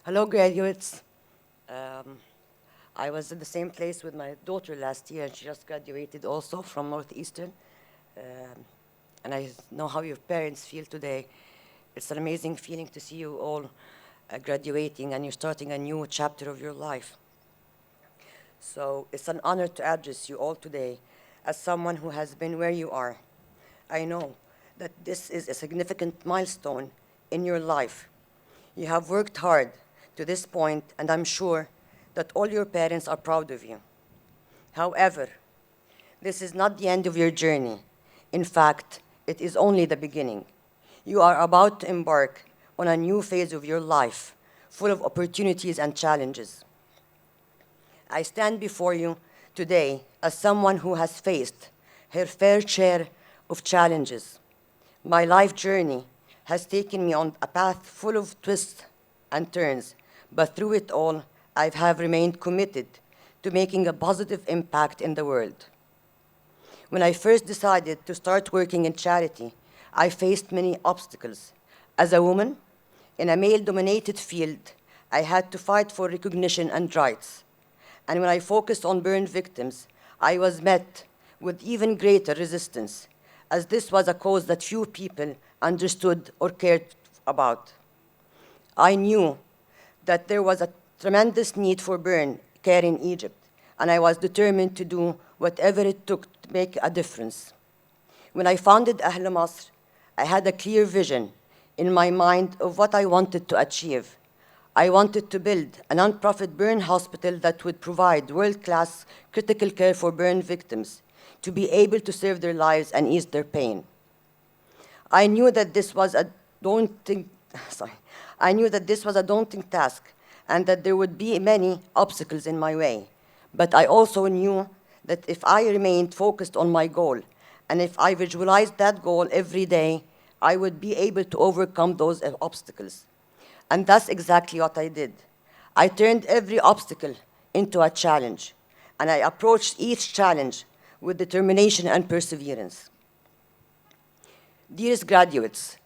Hello, graduates. Um, I was at the same place with my daughter last year, and she just graduated also from Northeastern. Um, and I know how your parents feel today. It's an amazing feeling to see you all graduating and you're starting a new chapter of your life. So it's an honor to address you all today as someone who has been where you are. I know that this is a significant milestone in your life. You have worked hard to this point, and I'm sure that all your parents are proud of you. However, this is not the end of your journey. In fact, it is only the beginning. You are about to embark on a new phase of your life, full of opportunities and challenges. I stand before you today as someone who has faced her fair share of challenges. My life journey has taken me on a path full of twists and turns, but through it all, I have remained committed to making a positive impact in the world. When I first decided to start working in charity, I faced many obstacles. As a woman in a male dominated field, I had to fight for recognition and rights. And when I focused on burn victims, I was met with even greater resistance, as this was a cause that few people understood or cared about. I knew that there was a tremendous need for burn care in Egypt, and I was determined to do whatever it took to make a difference. When I founded Ahl Masr, I had a clear vision in my mind of what I wanted to achieve. I wanted to build a nonprofit burn hospital that would provide world-class critical care for burn victims to be able to save their lives and ease their pain. I knew that this was a daunting, I knew that this was a daunting task and that there would be many obstacles in my way. But I also knew that if I remained focused on my goal and if I visualized that goal every day, I would be able to overcome those obstacles. And that's exactly what I did. I turned every obstacle into a challenge, and I approached each challenge with determination and perseverance. Dearest graduates,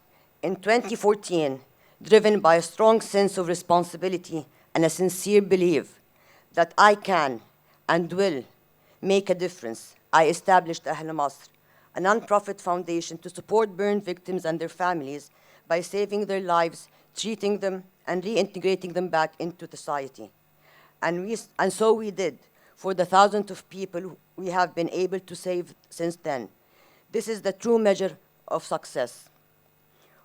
in 2014, driven by a strong sense of responsibility and a sincere belief that I can and will make a difference, I established Ahl Masr, a nonprofit foundation to support burn victims and their families by saving their lives, treating them, and reintegrating them back into society. And so we did for the thousands of people we have been able to save since then. This is the true measure of success.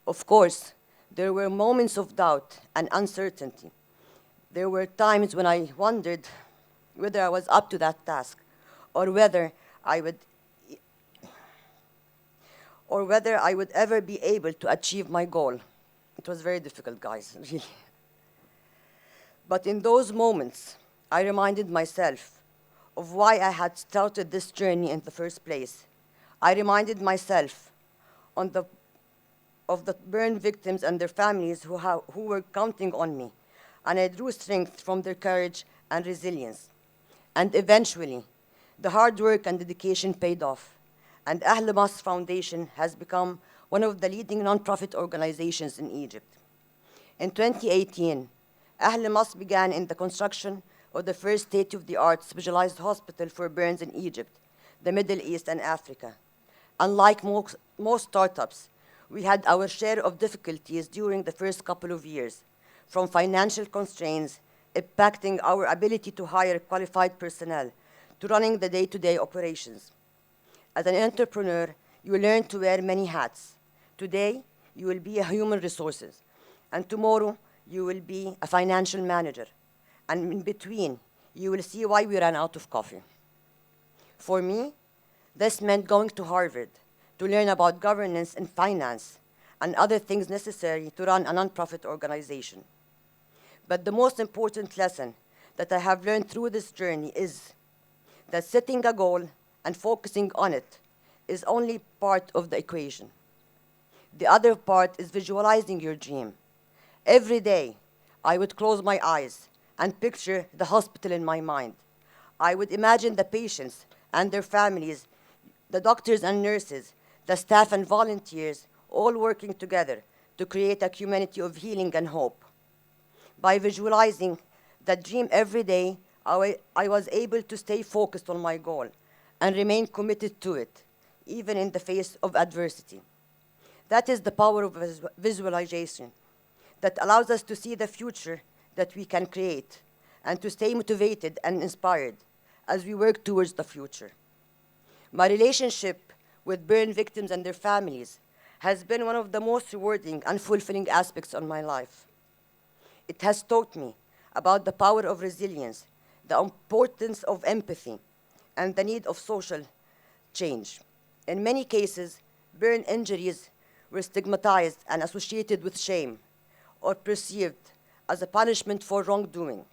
Of course, there were moments of doubt and uncertainty. There were times when I wondered whether I was up to that task or whether I would ever be able to achieve my goal. It was very difficult, guys, really. But in those moments, I reminded myself of why I had started this journey in the first place. I reminded myself of the burn victims and their families who were counting on me, and I drew strength from their courage and resilience. And eventually, the hard work and dedication paid off, and Ahl Masr Foundation has become one of the leading nonprofit organizations in Egypt. In 2018, Ahl Masr began in the construction of the first state-of-the-art specialized hospital for burns in Egypt, the Middle East, and Africa. Unlike most startups, we had our share of difficulties during the first couple of years, from financial constraints impacting our ability to hire qualified personnel to running the day-to-day operations. As an entrepreneur, you learn to wear many hats. Today, you will be a human resources, and tomorrow, you will be a financial manager. And in between, you will see why we ran out of coffee. For me, this meant going to Harvard to learn about governance and finance and other things necessary to run a nonprofit organization. But the most important lesson that I have learned through this journey is that setting a goal and focusing on it is only part of the equation. The other part is visualizing your dream. Every day, I would close my eyes and picture the hospital in my mind. I would imagine the patients and their families, the doctors and nurses, the staff and volunteers, all working together to create a community of healing and hope. By visualizing that dream every day, I was able to stay focused on my goal and remain committed to it, even in the face of adversity. That is the power of visualization that allows us to see the future that we can create and to stay motivated and inspired as we work towards the future. My relationship with burn victims and their families has been one of the most rewarding and fulfilling aspects of my life. It has taught me about the power of resilience, the importance of empathy, and the need of social change. In many cases, burn injuries were stigmatized and associated with shame or perceived as a punishment for wrongdoing.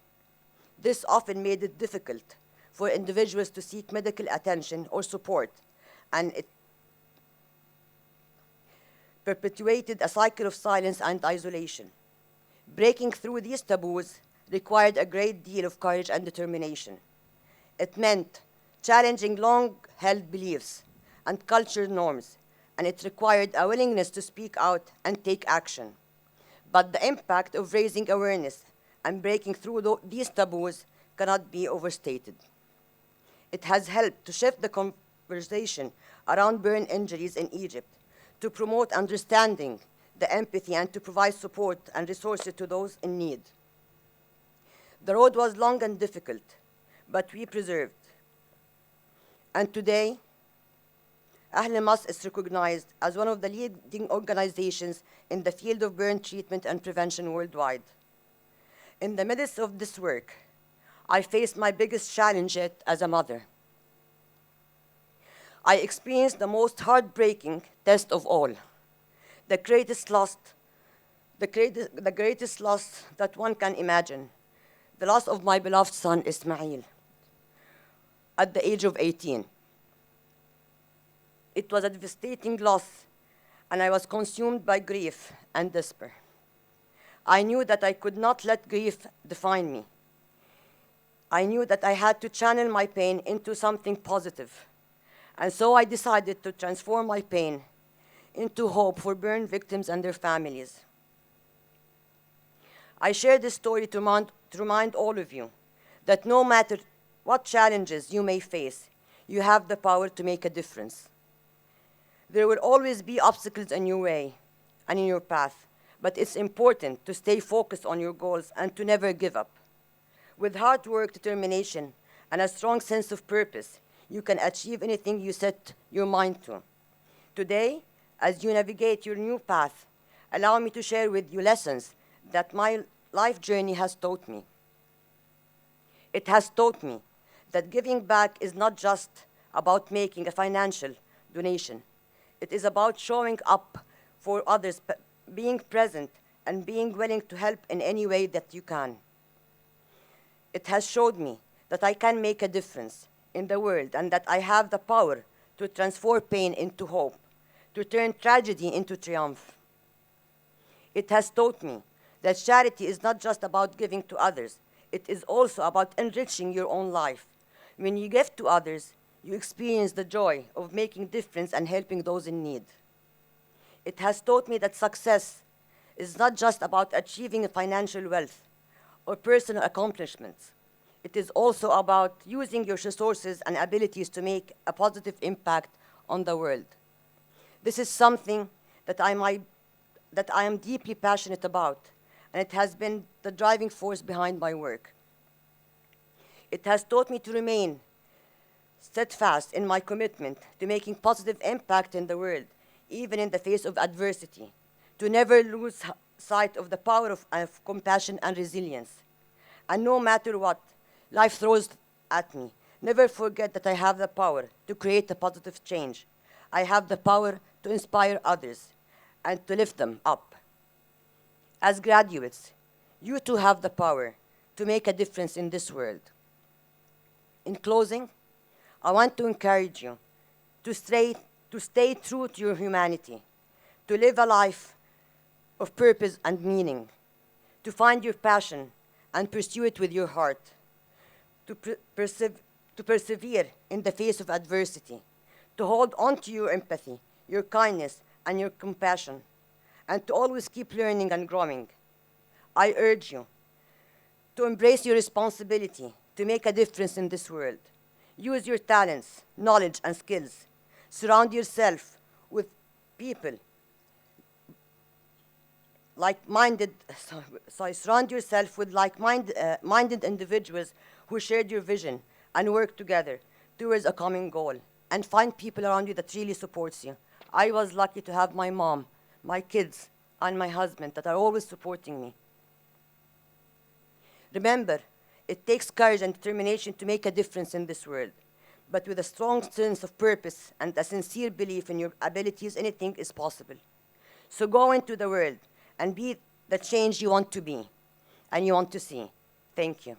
This often made it difficult for individuals to seek medical attention or support, and it perpetuated a cycle of silence and isolation. Breaking through these taboos required a great deal of courage and determination. It meant challenging long-held beliefs and cultural norms, and it required a willingness to speak out and take action. But the impact of raising awareness and breaking through these taboos cannot be overstated. It has helped to shift the conversation around burn injuries in Egypt, to promote understanding, the empathy, and to provide support and resources to those in need. The road was long and difficult, but we persevered. And today, Ahl Masr is recognized as one of the leading organizations in the field of burn treatment and prevention worldwide. In the midst of this work, I faced my biggest challenge yet as a mother. I experienced the most heartbreaking test of all, the greatest loss that one can imagine, the loss of my beloved son Ismail at the age of 18. It was a devastating loss, and I was consumed by grief and despair. I knew that I could not let grief define me. I knew that I had to channel my pain into something positive. And so I decided to transform my pain into hope for burn victims and their families. I share this story to remind all of you that no matter what challenges you may face, you have the power to make a difference. There will always be obstacles in your way and in your path, but it's important to stay focused on your goals and to never give up. With hard work, determination, and a strong sense of purpose, you can achieve anything you set your mind to. Today, as you navigate your new path, allow me to share with you lessons that my life journey has taught me. It has taught me that giving back is not just about making a financial donation. It is about showing up for others, being present, and being willing to help in any way that you can. It has showed me that I can make a difference in the world and that I have the power to transform pain into hope, to turn tragedy into triumph. It has taught me that charity is not just about giving to others, it is also about enriching your own life. When you give to others, you experience the joy of making a difference and helping those in need. It has taught me that success is not just about achieving financial wealth or personal accomplishments. It is also about using your resources and abilities to make a positive impact on the world. This is something that I am deeply passionate about, and it has been the driving force behind my work. It has taught me to remain steadfast in my commitment to making positive impact in the world, even in the face of adversity, to never lose sight of the power of compassion and resilience. And no matter what life throws at me, never forget that I have the power to create a positive change. I have the power to inspire others and to lift them up. As graduates, you too have the power to make a difference in this world. In closing, I want to encourage you to stay true to your humanity, to live a life of purpose and meaning, to find your passion and pursue it with your heart, to persevere in the face of adversity, to hold on to your empathy, your kindness, and your compassion, and to always keep learning and growing. I urge you to embrace your responsibility to make a difference in this world. Use your talents, knowledge, and skills. Surround yourself with people surround yourself with like-minded individuals who shared your vision and work together towards a common goal. And find people around you that really supports you. I was lucky to have my mom, my kids, and my husband that are always supporting me. Remember, it takes courage and determination to make a difference in this world. But with a strong sense of purpose and a sincere belief in your abilities, anything is possible. So go into the world and be the change you want to be and you want to see. Thank you.